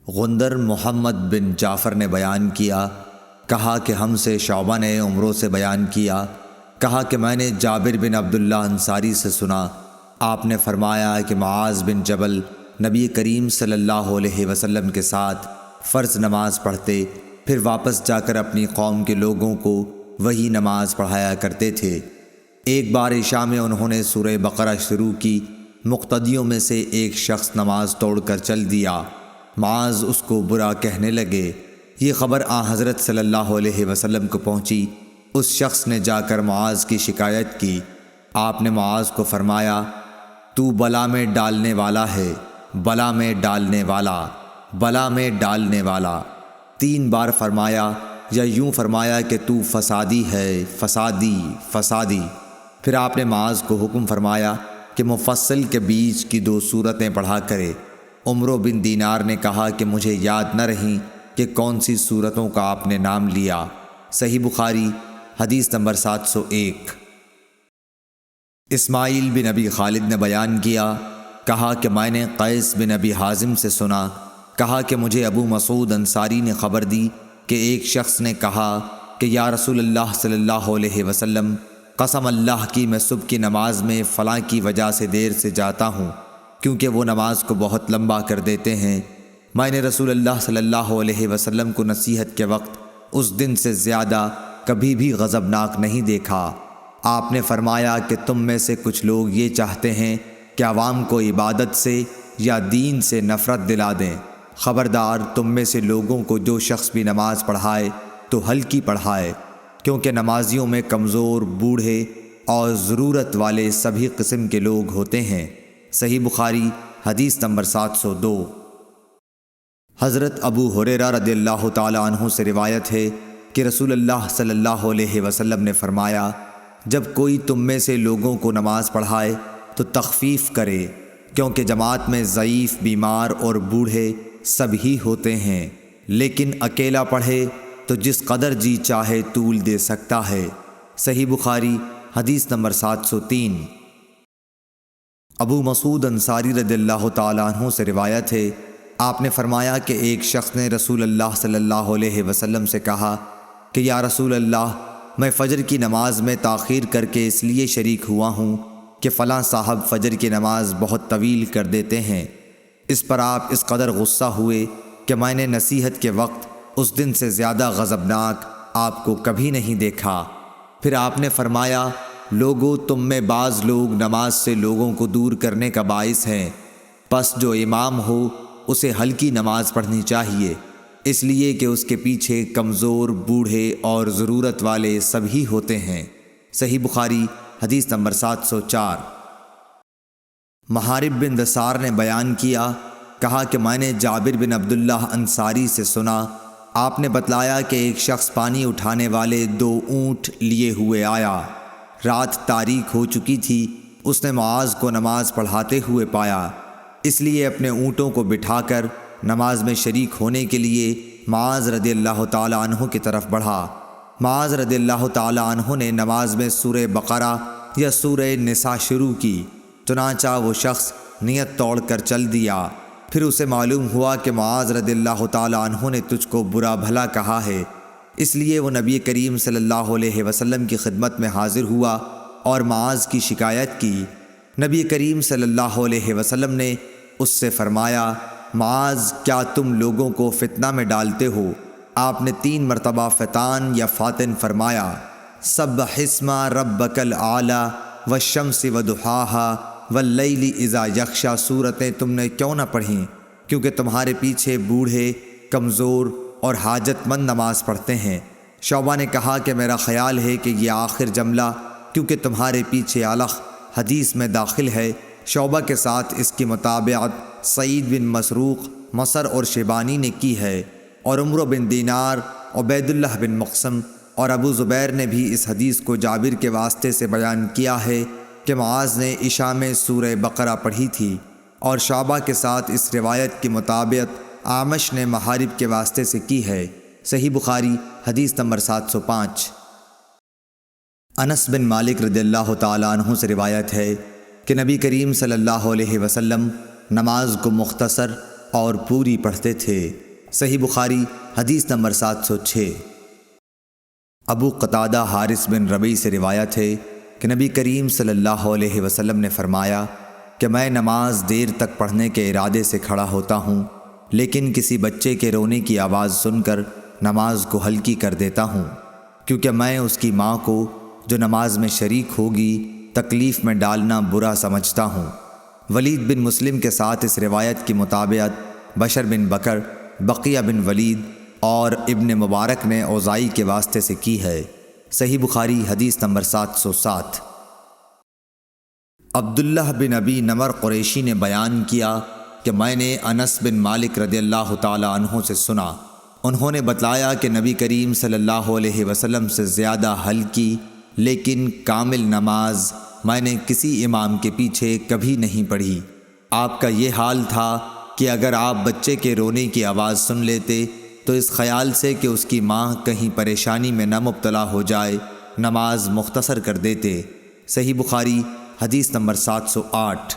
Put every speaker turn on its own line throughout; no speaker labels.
غندر محمد بن جعفر نے بیان کیا، کہا کہ ہم سے شعبہ نے عمرو سے بیان کیا، کہا کہ میں نے جابر بن عبداللہ انصاری سے سنا، آپ نے فرمایا کہ معاذ بن جبل نبی کریم صلی اللہ علیہ وسلم کے ساتھ فرض نماز پڑھتے، پھر واپس جا کر اپنی قوم کے لوگوں کو وہی نماز پڑھایا کرتے تھے۔ ایک بار عشاء میں انہوں نے سورہ بقرہ شروع کی، مقتدیوں میں سے ایک شخص نماز توڑ کر چل دیا، معاذ اس کو برا کہنے لگے۔ یہ خبر حضرت صلی اللہ علیہ وسلم کو پہنچی۔ اس شخص نے جا کر معاذ کی شکایت کی۔ آپ نے معاذ کو فرمایا، تو بلا میں ڈالنے والا ہے، بلا میں ڈالنے والا، بلا میں ڈالنے والا 3 بار فرمایا، یا یوں فرمایا کہ تو فسادی ہے، فسادی، فسادی۔ پھر آپ نے معاذ کو حکم فرمایا کہ مفصل کے بیچ کی 2 سورتیں پڑھا کرے۔ عمرو بن دینار نے کہا کہ مجھے یاد نہ رہیں کہ کون سی سورتوں کا آپ نے نام لیا۔ صحیح بخاری حدیث نمبر 701۔ اسماعیل بن ابی خالد نے بیان کیا، کہا کہ میں نے قیس بن ابی حازم سے سنا، کہا کہ مجھے ابو مسعود انصاری نے خبر دی کہ ایک شخص نے کہا کہ یا رسول اللہ صلی اللہ علیہ وسلم، قسم اللہ کی میں صبح کی نماز میں فلاں کی وجہ سے دیر سے جاتا ہوں، کیونکہ وہ نماز کو بہت لمبا کر دیتے ہیں۔ میں نے رسول اللہ صلی اللہ علیہ وسلم کو نصیحت کے وقت اس دن سے زیادہ کبھی بھی غضبناک نہیں دیکھا۔ آپ نے فرمایا کہ تم میں سے کچھ لوگ یہ چاہتے ہیں کہ عوام کو عبادت سے یا دین سے نفرت دلا دیں۔ خبردار، تم میں سے لوگوں کو جو شخص بھی نماز پڑھائے تو ہلکی پڑھائے، کیونکہ نمازیوں میں کمزور، بوڑھے اور ضرورت والے سبھی قسم کے لوگ ہوتے ہیں۔ صحیح بخاری حدیث نمبر 702۔ حضرت ابو ہریرہ رضی اللہ تعالی عنہ سے روایت ہے کہ رسول اللہ صلی اللہ علیہ وسلم نے فرمایا، جب کوئی تم میں سے لوگوں کو نماز پڑھائے تو تخفیف کرے، کیونکہ جماعت میں ضعیف، بیمار اور بوڑھے سب ہی ہوتے ہیں، لیکن اکیلا پڑھے تو جس قدر جی چاہے طول دے سکتا ہے۔ صحیح بخاری حدیث نمبر 703۔ ابو مسعود انصاری رضی اللہ تعالیٰ عنہ سے روایت ہے، آپ نے فرمایا کہ ایک شخص نے رسول اللہ صلی اللہ علیہ وسلم سے کہا کہ یا رسول اللہ، میں فجر کی نماز میں تاخیر کر کے اس لیے شریک ہوا ہوں کہ فلاں صاحب فجر کی نماز بہت طویل کر دیتے ہیں۔ اس پر آپ اس قدر غصہ ہوئے کہ میں نے نصیحت کے وقت اس دن سے زیادہ غضبناک آپ کو کبھی نہیں دیکھا۔ پھر آپ نے فرمایا، لوگو، تم میں بعض لوگ نماز سے لوگوں کو دور کرنے کا باعث ہیں، پس جو امام ہو اسے ہلکی نماز پڑھنی چاہیے، اس لیے کہ اس کے پیچھے کمزور، بوڑھے اور ضرورت والے سبھی ہوتے ہیں۔ صحیح بخاری حدیث نمبر 704۔ محارب بن دثار نے بیان کیا، کہا کہ میں نے جابر بن عبداللہ انصاری سے سنا، آپ نے بتلایا کہ ایک شخص پانی اٹھانے والے 2 اونٹ لیے ہوئے آیا۔ رات تاریک ہو چکی تھی، اس نے معاذ کو نماز پڑھاتے ہوئے پایا، اس لیے اپنے اونٹوں کو بٹھا کر نماز میں شریک ہونے کے لیے معاذ رضی اللہ تعالیٰ عنہ کی طرف بڑھا۔ معاذ رضی اللہ تعالیٰ عنہ نے نماز میں سورہ بقرہ یا سورہ نساء شروع کی، چنانچہ وہ شخص نیت توڑ کر چل دیا۔ پھر اسے معلوم ہوا کہ معاذ رضی اللہ تعالیٰ عنہ نے تجھ کو برا بھلا کہا ہے، اس لیے وہ نبی کریم صلی اللہ علیہ وسلم کی خدمت میں حاضر ہوا اور معاذ کی شکایت کی۔ نبی کریم صلی اللہ علیہ وسلم نے اس سے فرمایا، معاذ، کیا تم لوگوں کو فتنہ میں ڈالتے ہو؟ آپ نے 3 مرتبہ فتان یا فاتن فرمایا۔ سبح اسم ربک الاعلی والشمس وضحاها واللیل اذا یغشی سورتیں تم نے کیوں نہ پڑھیں؟ کیونکہ تمہارے پیچھے بوڑھے، کمزور اور حاجت مند نماز پڑھتے ہیں۔ شعبہ نے کہا کہ میرا خیال ہے کہ یہ آخر جملہ کیونکہ تمہارے پیچھے علق حدیث میں داخل ہے۔ شعبہ کے ساتھ اس کی مطابقت سعید بن مسروق، مصر اور شیبانی نے کی ہے، اور عمرو بن دینار، عبید اللہ بن مقسم اور ابو زبیر نے بھی اس حدیث کو جابر کے واسطے سے بیان کیا ہے کہ معاذ نے عشاء میں سورہ بقرہ پڑھی تھی، اور شعبہ کے ساتھ اس روایت کی مطابقت اعمش نے محارب کے واسطے سے کی ہے۔ صحیح بخاری حدیث نمبر 705۔ انس بن مالک رضی اللہ تعالیٰ عنہ سے روایت ہے کہ نبی کریم صلی اللہ علیہ وسلم نماز کو مختصر اور پوری پڑھتے تھے۔ صحیح بخاری حدیث نمبر 706۔ ابو قتادہ حارث بن ربیع سے روایت ہے کہ نبی کریم صلی اللہ علیہ وسلم نے فرمایا کہ میں نماز دیر تک پڑھنے کے ارادے سے کھڑا ہوتا ہوں، لیکن کسی بچے کے رونے کی آواز سن کر نماز کو ہلکی کر دیتا ہوں، کیونکہ میں اس کی ماں کو جو نماز میں شریک ہوگی تکلیف میں ڈالنا برا سمجھتا ہوں۔ ولید بن مسلم کے ساتھ اس روایت کی مطابقت بشر بن بکر، بقیہ بن ولید اور ابن مبارک نے اوزائی کے واسطے سے کی ہے۔ صحیح بخاری حدیث نمبر 707۔ عبداللہ بن ابی نمر قریشی نے بیان کیا کہ میں نے انس بن مالک رضی اللہ تعالی عنہ سے سنا، انہوں نے بتلایا کہ نبی کریم صلی اللہ علیہ وسلم سے زیادہ ہلکی لیکن کامل نماز میں نے کسی امام کے پیچھے کبھی نہیں پڑھی۔ آپ کا یہ حال تھا کہ اگر آپ بچے کے رونے کی آواز سن لیتے تو اس خیال سے کہ اس کی ماں کہیں پریشانی میں نہ مبتلا ہو جائے نماز مختصر کر دیتے۔ صحیح بخاری حدیث نمبر 708۔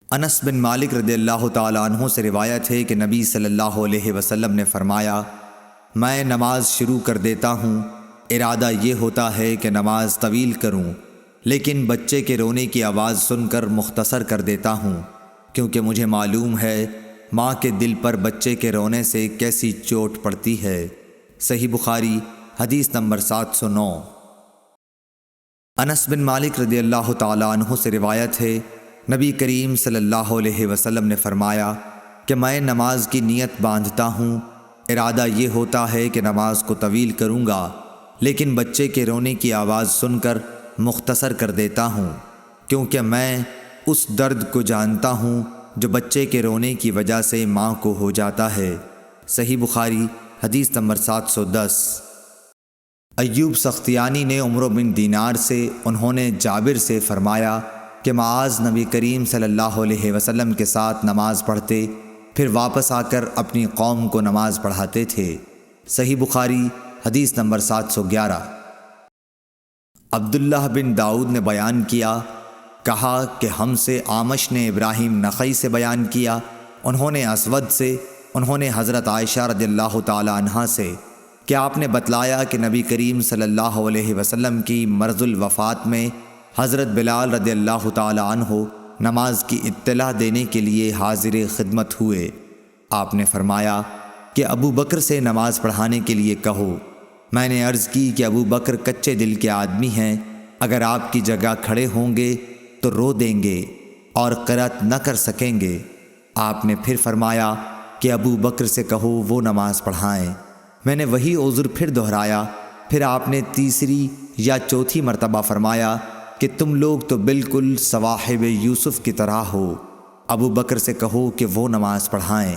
انس بن مالک رضی اللہ تعالی عنہ سے روایت ہے کہ نبی صلی اللہ علیہ وسلم نے فرمایا، میں نماز شروع کر دیتا ہوں، ارادہ یہ ہوتا ہے کہ نماز طویل کروں، لیکن بچے کے رونے کی آواز سن کر مختصر کر دیتا ہوں، کیونکہ مجھے معلوم ہے ماں کے دل پر بچے کے رونے سے کیسی چوٹ پڑتی ہے۔ صحیح بخاری حدیث نمبر 709۔ انس بن مالک رضی اللہ تعالی عنہ سے روایت ہے نبی کریم صلی اللہ علیہ وسلم نے فرمایا کہ میں نماز کی نیت باندھتا ہوں، ارادہ یہ ہوتا ہے کہ نماز کو طویل کروں گا، لیکن بچے کے رونے کی آواز سن کر مختصر کر دیتا ہوں، کیونکہ میں اس درد کو جانتا ہوں جو بچے کے رونے کی وجہ سے ماں کو ہو جاتا ہے۔ صحیح بخاری حدیث نمبر 710۔ ایوب سختیانی نے عمرو بن دینار سے، انہوں نے جابر سے فرمایا کہ معاذ نبی کریم صلی اللہ علیہ وسلم کے ساتھ نماز پڑھتے، پھر واپس آ کر اپنی قوم کو نماز پڑھاتے تھے۔ صحیح بخاری حدیث نمبر 711۔ عبداللہ بن داؤد نے بیان کیا، کہا کہ ہم سے اعمش نے ابراہیم نخعی سے بیان کیا، انہوں نے اسود سے، انہوں نے حضرت عائشہ رضی اللہ تعالی عنہا سے کہ آپ نے بتلایا کہ نبی کریم صلی اللہ علیہ وسلم کی مرض الوفات میں حضرت بلال رضی اللہ تعالی عنہ نماز کی اطلاع دینے کے لیے حاضر خدمت ہوئے۔ آپ نے فرمایا کہ ابو بکر سے نماز پڑھانے کے لیے کہو۔ میں نے عرض کی کہ ابو بکر کچے دل کے آدمی ہیں، اگر آپ کی جگہ کھڑے ہوں گے تو رو دیں گے اور قرأت نہ کر سکیں گے۔ آپ نے پھر فرمایا کہ ابو بکر سے کہو وہ نماز پڑھائیں۔ میں نے وہی عذر پھر دہرایا، پھر آپ نے تیسری یا چوتھی مرتبہ فرمایا کہ تم لوگ تو بالکل صواحب یوسف کی طرح ہو، ابو بکر سے کہو کہ وہ نماز پڑھائیں۔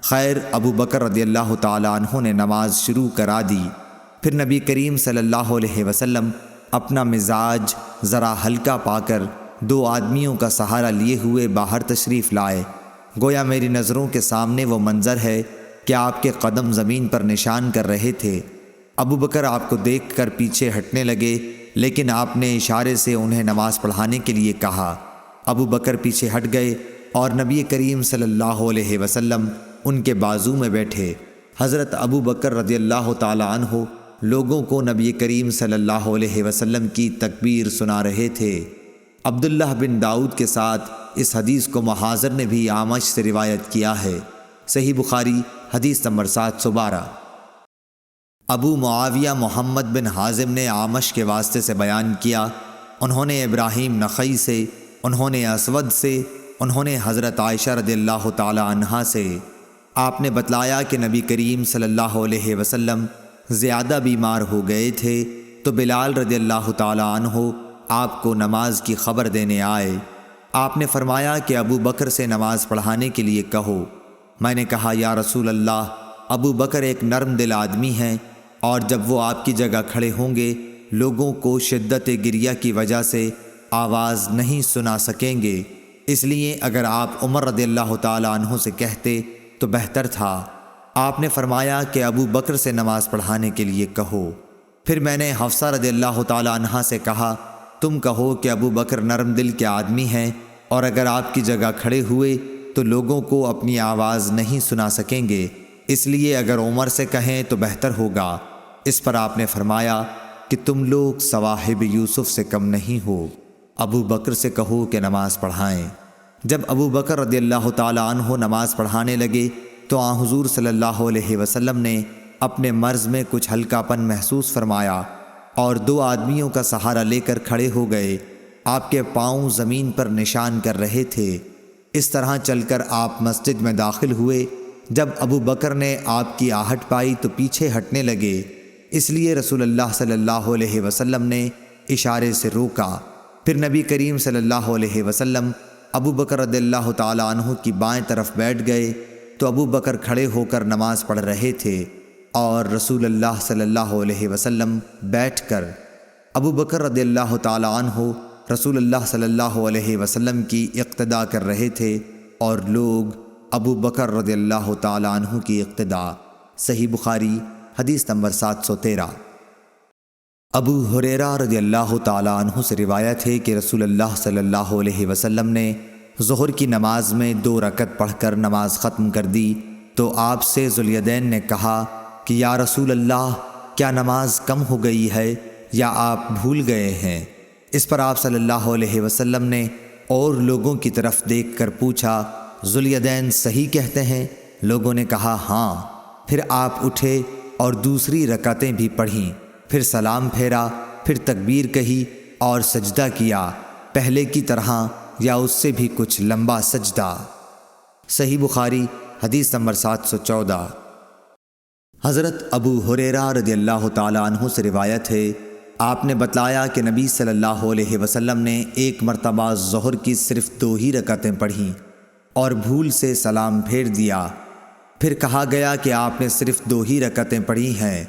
خیر، ابو بکر رضی اللہ تعالی عنہ نے نماز شروع کرا دی۔ پھر نبی کریم صلی اللہ علیہ وسلم اپنا مزاج ذرا ہلکا پا کر 2 آدمیوں کا سہارا لیے ہوئے باہر تشریف لائے۔ گویا میری نظروں کے سامنے وہ منظر ہے کہ آپ کے قدم زمین پر نشان کر رہے تھے۔ ابو بکر آپ کو دیکھ کر پیچھے ہٹنے لگے، لیکن آپ نے اشارے سے انہیں نماز پڑھانے کے لیے کہا۔ ابو بکر پیچھے ہٹ گئے اور نبی کریم صلی اللہ علیہ وسلم ان کے بازو میں بیٹھے۔ حضرت ابو بکر رضی اللہ تعالی عنہ لوگوں کو نبی کریم صلی اللہ علیہ وسلم کی تکبیر سنا رہے تھے۔ عبداللہ بن داؤد کے ساتھ اس حدیث کو محاذر نے بھی اعمش سے روایت کیا ہے۔ صحیح بخاری حدیث نمبر 712۔ ابو معاویہ محمد بن حازم نے اعمش کے واسطے سے بیان کیا، انہوں نے ابراہیم نخعی سے، انہوں نے اسود سے، انہوں نے حضرت عائشہ رضی اللہ تعالی عنہا سے۔ آپ نے بتلایا کہ نبی کریم صلی اللہ علیہ وسلم زیادہ بیمار ہو گئے تھے تو بلال رضی اللہ تعالی عنہ آپ کو نماز کی خبر دینے آئے۔ آپ نے فرمایا کہ ابو بکر سے نماز پڑھانے کے لیے کہو۔ میں نے کہا یا رسول اللہ، ابو بکر ایک نرم دل آدمی ہیں، اور جب وہ آپ کی جگہ کھڑے ہوں گے لوگوں کو شدت گریہ کی وجہ سے آواز نہیں سنا سکیں گے، اس لیے اگر آپ عمر رضی اللہ تعالی عنہ سے کہتے تو بہتر تھا۔ آپ نے فرمایا کہ ابو بکر سے نماز پڑھانے کے لیے کہو۔ پھر میں نے حفصہ رضی اللہ تعالی عنہا سے کہا، تم کہو کہ ابو بکر نرم دل کے آدمی ہیں، اور اگر آپ کی جگہ کھڑے ہوئے تو لوگوں کو اپنی آواز نہیں سنا سکیں گے، اس لیے اگر عمر سے کہیں تو بہتر ہوگا۔ اس پر آپ نے فرمایا کہ تم لوگ صواحب یوسف سے کم نہیں ہو، ابو بکر سے کہو کہ نماز پڑھائیں۔ جب ابو بکر رضی اللہ تعالی عنہ نماز پڑھانے لگے تو آن حضور صلی اللہ علیہ وسلم نے اپنے مرض میں کچھ ہلکا پن محسوس فرمایا اور 2 آدمیوں کا سہارا لے کر کھڑے ہو گئے۔ آپ کے پاؤں زمین پر نشان کر رہے تھے۔ اس طرح چل کر آپ مسجد میں داخل ہوئے۔ جب ابو بکر نے آپ کی آہٹ پائی تو پیچھے ہٹنے لگے، اس لیے رسول اللہ صلی اللہ علیہ وسلم نے اشارے سے روکا۔ پھر نبی کریم صلی اللہ علیہ وسلم ابو بکر رضی اللہ تعالی عنہ کی بائیں طرف بیٹھ گئے تو ابو بکر کھڑے ہو کر نماز پڑھ رہے تھے اور رسول اللہ صلی اللہ علیہ وسلم بیٹھ کر ابو بکر رضی اللہ تعالی عنہ رسول اللہ صلی اللہ علیہ وسلم کی اقتداء کر رہے تھے اور لوگ ابو بکر رضی اللہ تعالی عنہ کی اقتداء۔ صحیح بخاری حدیث نمبر 713۔ ابو ہریرہ رضی اللہ تعالی عنہ سے روایت ہے کہ رسول اللہ صلی اللہ علیہ وسلم نے ظہر کی نماز میں 2 رکعت پڑھ کر نماز ختم کر دی تو آپ سے ذوالیدین نے کہا کہ یا رسول اللہ، کیا نماز کم ہو گئی ہے یا آپ بھول گئے ہیں؟ اس پر آپ صلی اللہ علیہ وسلم نے اور لوگوں کی طرف دیکھ کر پوچھا، ذوالیدین صحیح کہتے ہیں؟ لوگوں نے کہا ہاں۔ پھر آپ اٹھے اور دوسری رکعتیں بھی پڑھیں، پھر سلام پھیرا، پھر تکبیر کہی اور سجدہ کیا، پہلے کی طرح یا اس سے بھی کچھ لمبا سجدہ۔ صحیح بخاری حدیث نمبر 714۔ حضرت ابو ہریرہ رضی اللہ تعالی عنہ سے روایت ہے، آپ نے بتلایا کہ نبی صلی اللہ علیہ وسلم نے ایک مرتبہ ظہر کی صرف 2 ہی رکعتیں پڑھیں اور بھول سے سلام پھیر دیا۔ پھر کہا گیا کہ آپ نے صرف 2 ہی رکعتیں پڑھی ہیں،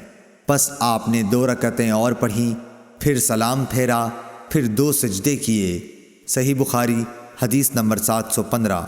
پس آپ نے 2 رکعتیں اور پڑھیں، پھر سلام پھیرا، پھر 2 سجدے کیے۔ صحیح بخاری حدیث نمبر 715۔